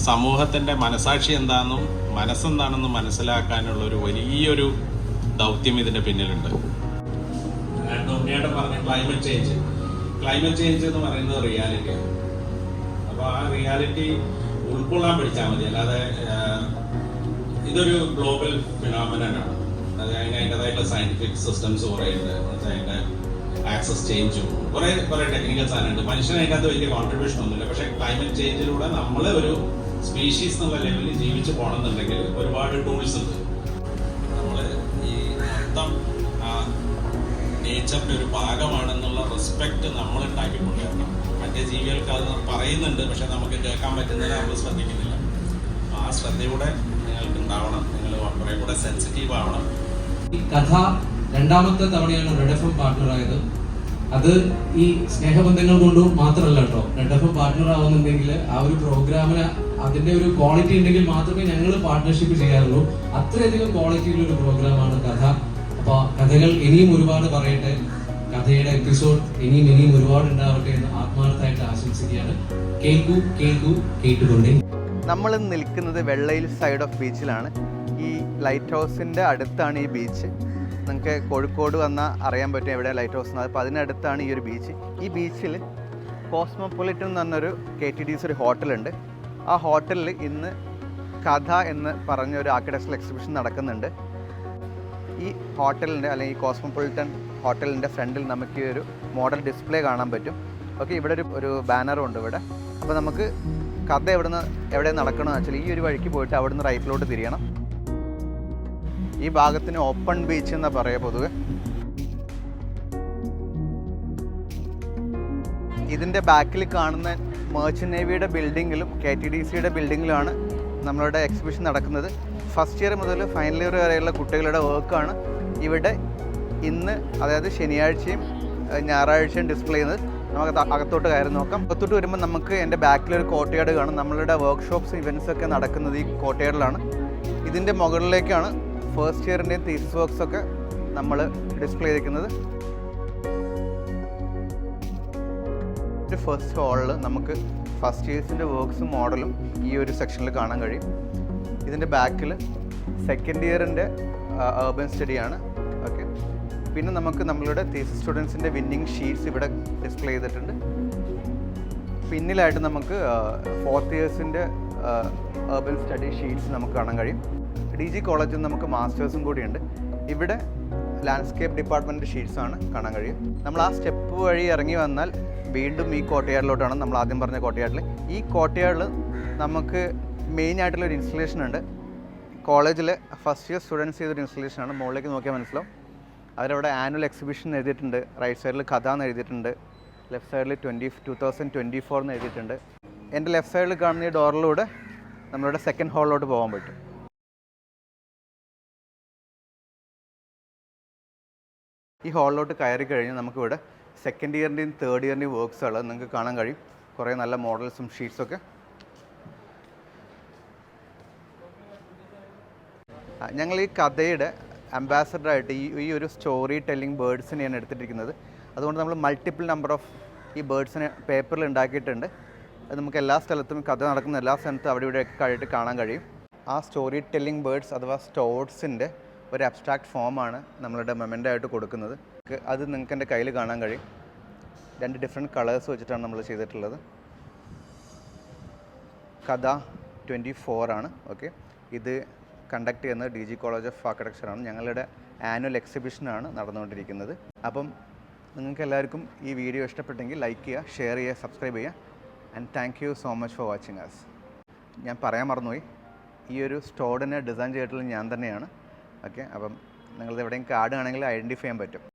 സമൂഹത്തിൻ്റെ മനസാക്ഷി എന്താണെന്നും മനസ്സെന്താണെന്നും മനസ്സിലാക്കാനുള്ള ഒരു വലിയൊരു ദൗത്യം ഇതിൻ്റെ പിന്നിലുണ്ട്. ഉണ്ണിയേട്ടൻ പറഞ്ഞ ക്ലൈമറ്റ് ചേഞ്ച് എന്ന് പറയുന്നത് റിയാലിറ്റിയാണ്. അപ്പോൾ ആ റിയാലിറ്റി ഉൾക്കൊള്ളാൻ പഠിച്ചാൽ മതി. അല്ലാതെ ഇതൊരു ഗ്ലോബൽ ഫിനോമിനനാണ്. അത് അതിൻ്റെതായിട്ടുള്ള സയന്റിഫിക് സിസ്റ്റംസ് കുറേ ഉണ്ട്. അതിൻ്റെ ആക്സസ് ചേഞ്ചും കുറേ ടെക്നിക്കൽ സാധനമുണ്ട്. മനുഷ്യന് അതിനകത്ത് വലിയ കോൺട്രിബ്യൂഷൻ ഒന്നുമില്ല. പക്ഷേ ക്ലൈമറ്റ് ചേഞ്ചിലൂടെ നമ്മൾ ഒരു സ്പീഷീസ് എന്നുള്ള ലെവലിൽ ജീവിച്ച് പോകണമെന്നുണ്ടെങ്കിൽ ഒരുപാട് ടൂൾസ് ഉണ്ട്. നമ്മൾ ഈ മൊത്തം നേച്ചറിൻ്റെ ഒരു ഭാഗമാണെന്നുള്ള റെസ്പെക്റ്റ് നമ്മൾ ഉണ്ടാക്കിക്കൊണ്ടുവരണം. മറ്റേ ജീവികൾക്ക് അത് പറയുന്നുണ്ട്, പക്ഷെ നമുക്ക് കേൾക്കാൻ പറ്റുന്നില്ല, നമ്മൾ ശ്രദ്ധിക്കുന്നില്ല. ആ ശ്രദ്ധയോടെ നിങ്ങൾക്ക് ഉണ്ടാവണം. നിങ്ങൾ കുറേ കൂടെ സെൻസിറ്റീവ് ആവണം. ഈ കഥ രണ്ടാമത്തെ തവണയാണ് റെഡ് എഫ് എം പാർട്ട്ണറായത്. അത് ഈ സ്നേഹബന്ധങ്ങൾ കൊണ്ട് മാത്രമല്ല കേട്ടോ. റെഡ് എഫ് എം പാർട്ട്ണർ ആവുന്നുണ്ടെങ്കിൽ ആ ഒരു പ്രോഗ്രാമിന് അതിന്റെ ഒരു ക്വാളിറ്റി ഉണ്ടെങ്കിൽ മാത്രമേ ഞങ്ങൾ പാർട്ട്ണർഷിപ്പ് ചെയ്യാറുള്ളൂ. അത്രയധികം ക്വാളിറ്റിയുള്ള ഒരു പ്രോഗ്രാമാണ് കഥ. അപ്പൊ കഥകൾ ഇനിയും ഒരുപാട് പറയട്ടെ. കഥയുടെ എപ്പിസോഡ് ഇനിയും ഒരുപാട് ഉണ്ടാവട്ടെ എന്ന് ആത്മാർത്ഥമായിട്ട് ആശംസിക്കുകയാണ്. കേട്ടുകൊണ്ടേ. നമ്മൾ നിൽക്കുന്നത് വെള്ളയിൽ സൈഡ് ഓഫ് ബീച്ചിലാണ്. ഈ ലൈറ്റ് ഹൗസിൻ്റെ അടുത്താണ് ഈ ബീച്ച്. നിങ്ങൾക്ക് കോഴിക്കോട് വന്നാൽ അറിയാൻ പറ്റും എവിടെ ലൈറ്റ് ഹൗസ് ഉണ്ട്. അപ്പോൾ അതിനടുത്താണ് ഈ ഒരു ബീച്ച്. ഈ ബീച്ചിൽ കോസ്മോപൊളിറ്റൻ എന്ന് പറഞ്ഞൊരു KTDC ഒരു ഹോട്ടലുണ്ട്. ആ ഹോട്ടലിൽ ഇന്ന് കഥ എന്ന് പറഞ്ഞൊരു ആർക്കിടെക്ചറൽ എക്സിബിഷൻ നടക്കുന്നുണ്ട്. ഈ ഹോട്ടലിൻ്റെ അല്ലെങ്കിൽ ഈ കോസ്മോപൊളിറ്റൻ ഹോട്ടലിൻ്റെ ഫ്രണ്ടിൽ നമുക്ക് ഈ ഒരു മോഡൽ ഡിസ്പ്ലേ കാണാൻ പറ്റും. ഓക്കെ, ഇവിടെ ഒരു ബാനറും ഉണ്ട് ഇവിടെ. അപ്പോൾ നമുക്ക് കഥ എവിടെ നടക്കണമെന്ന് വെച്ചാൽ ഈ ഒരു വഴിക്ക് പോയിട്ട് അവിടുന്ന് റൈറ്റിലോട്ട് തിരിയണം. ഈ ഭാഗത്തിന് ഓപ്പൺ ബീച്ച് എന്നാണ് പറയുക പൊതുവെ. ഇതിൻ്റെ ബാക്കിൽ കാണുന്ന മെർച്ചൻ്റ് നേവിയുടെ ബിൽഡിങ്ങിലും KTDCയുടെ ബിൽഡിങ്ങിലുമാണ് നമ്മളുടെ എക്സിബിഷൻ നടക്കുന്നത്. ഫസ്റ്റ് ഇയർ മുതൽ ഫൈനൽ ഇയർ വരെയുള്ള കുട്ടികളുടെ വർക്കാണ് ഇവിടെ ഇന്ന്, അതായത് ശനിയാഴ്ചയും ഞായറാഴ്ചയും ഡിസ്പ്ലേ ചെയ്യുന്നത്. നമുക്ക് അകത്തോട്ട് കയറി നോക്കാം. അകത്തോട്ട് വരുമ്പോൾ നമുക്ക് എൻ്റെ ബാക്കിലൊരു കോർട്ട്യാർഡ് കാണും. നമ്മളുടെ വർക്ക്ഷോപ്സ് ഇവൻറ്റ്സ് ഒക്കെ നടക്കുന്നത് ഈ കോർട്ട്യാർഡിലാണ്. ഇതിൻ്റെ മുകളിലേക്കാണ് ഫസ്റ്റ് ഇയറിൻ്റെയും തീസിസ് വർക്ക്സ് ഒക്കെ നമ്മൾ ഡിസ്പ്ലേ ചെയ്തിരിക്കുന്നത്. ഒരു ഫസ്റ്റ് ഹാളിൽ നമുക്ക് ഫസ്റ്റ് ഇയേഴ്സിൻ്റെ വർക്ക്സും മോഡലും ഈ ഒരു സെക്ഷനിൽ കാണാൻ കഴിയും. ഇതിൻ്റെ ബാക്കിൽ സെക്കൻഡ് ഇയറിൻ്റെ അർബൻ സ്റ്റഡിയാണ്. ഓക്കെ, പിന്നെ നമുക്ക് നമ്മളുടെ തീസിസ് സ്റ്റുഡൻസിൻ്റെ വിന്നിങ് ഷീറ്റ്സ് ഇവിടെ ഡിസ്പ്ലേ ചെയ്തിട്ടുണ്ട്. പിന്നിലായിട്ട് നമുക്ക് ഫോർത്ത് ഇയേഴ്സിൻ്റെ അർബൻ സ്റ്റഡി ഷീറ്റ്സ് നമുക്ക് കാണാൻ കഴിയും. DG കോളേജിൽ നമുക്ക് മാസ്റ്റേഴ്സും കൂടിയുണ്ട്. ഇവിടെ ലാൻഡ്സ്കേപ്പ് ഡിപ്പാർട്ട്മെൻറ്റ് ഷീറ്റ്സാണ് കാണാൻ കഴിയും. നമ്മൾ ആ സ്റ്റെപ്പ് വഴി ഇറങ്ങി വന്നാൽ വീണ്ടും ഈ കോർട്ട്യാർഡിലോട്ടാണ്. നമ്മൾ ആദ്യം പറഞ്ഞ കോർട്ട്യാർഡിൽ. ഈ കോർട്ട്യാർഡിൽ നമുക്ക് മെയിൻ ആയിട്ടുള്ളൊരു ഇൻസ്റ്റലേഷൻ ഉണ്ട്. കോളേജിലെ ഫസ്റ്റ് ഇയർ സ്റ്റുഡൻസ് ചെയ്തൊരു ഇൻസ്റ്റലേഷനാണ്. മുകളിലേക്ക് നോക്കിയാൽ മനസ്സിലാവും. അവരവിടെ ആനുവൽ എക്സിബിഷൻ എഴുതിയിട്ടുണ്ട്. റൈറ്റ് സൈഡിൽ കഥ എന്ന് എഴുതിയിട്ടുണ്ട്. ലെഫ്റ്റ് സൈഡിൽ 2024 എന്ന് എഴുതിയിട്ടുണ്ട്. എൻ്റെ ലെഫ്റ്റ് സൈഡിൽ കാണുന്ന ഈ ഡോറിലൂടെ നമ്മളുടെ സെക്കൻഡ് ഹാളിലോട്ട് പോകാൻ പറ്റും. ഈ ഹാളിലോട്ട് കയറി കഴിഞ്ഞ് നമുക്കിവിടെ സെക്കൻഡ് ഇയറിൻ്റെയും തേർഡ് ഇയറിൻ്റെയും വർക്ക്സുകൾ നിങ്ങൾക്ക് കാണാൻ കഴിയും. കുറേ നല്ല മോഡൽസും ഷീറ്റ്സൊക്കെ. ഞങ്ങൾ ഈ കഥയുടെ അംബാസഡറായിട്ട് ഈ ഒരു സ്റ്റോറി ടെല്ലിംഗ് ബേർഡ്സിനെയാണ് എടുത്തിരിക്കുന്നത്. അതുകൊണ്ട് നമ്മൾ മൾട്ടിപ്പിൾ നമ്പർ ഓഫ് ഈ ബേർഡ്സിനെ പേപ്പറിൽ ഉണ്ടാക്കിയിട്ടുണ്ട്. അത് നമുക്ക് എല്ലാ സ്ഥലത്തും കഥ നടക്കുന്ന എല്ലാ സ്ഥലത്തും അവിടെ ഇവിടെ ആയിട്ട് കാണാൻ കഴിയും. ആ സ്റ്റോറി ടെല്ലിംഗ് ബേർഡ്സ് അഥവാ സ്റ്റോർഡ്സിൻ്റെ ഒരു അബ്സ്ട്രാക്ട് ഫോമാണ് നമ്മളുടെ മെമൻ്റോ ആയിട്ട് കൊടുക്കുന്നത്. അത് നിങ്ങൾക്ക് എൻ്റെ കയ്യിൽ കാണാൻ കഴിയും. 2 ഡിഫറെൻറ്റ് കളേഴ്സ് വെച്ചിട്ടാണ് നമ്മൾ ചെയ്തിട്ടുള്ളത്. കഥ 24 ആണ്. ഓക്കെ, ഇത് കണ്ടക്ട് ചെയ്യുന്നത് DG കോളേജ് ഓഫ് ആർക്കിടെക്ചറാണ്. ഞങ്ങളുടെ ആനുവൽ എക്സിബിഷനാണ് നടന്നുകൊണ്ടിരിക്കുന്നത്. അപ്പം നിങ്ങൾക്ക് എല്ലാവർക്കും ഈ വീഡിയോ ഇഷ്ടപ്പെട്ടെങ്കിൽ ലൈക്ക് ചെയ്യുക, ഷെയർ ചെയ്യുക, സബ്സ്ക്രൈബ് ചെയ്യുക. And thank you so much for watching us. ഞാൻ പറയാൻ മറന്നുപോയി, ഈ ഒരു സ്റ്റോഡിനെ ഡിസൈൻ ചെയ്തിട്ടുള്ളത് ഞാൻ തന്നെയാണ്. ഓക്കെ, അപ്പം നിങ്ങളിത് എവിടെയും കാണുകയാണെങ്കിൽ ഐഡൻറ്റിഫൈ ചെയ്യാൻ പറ്റും.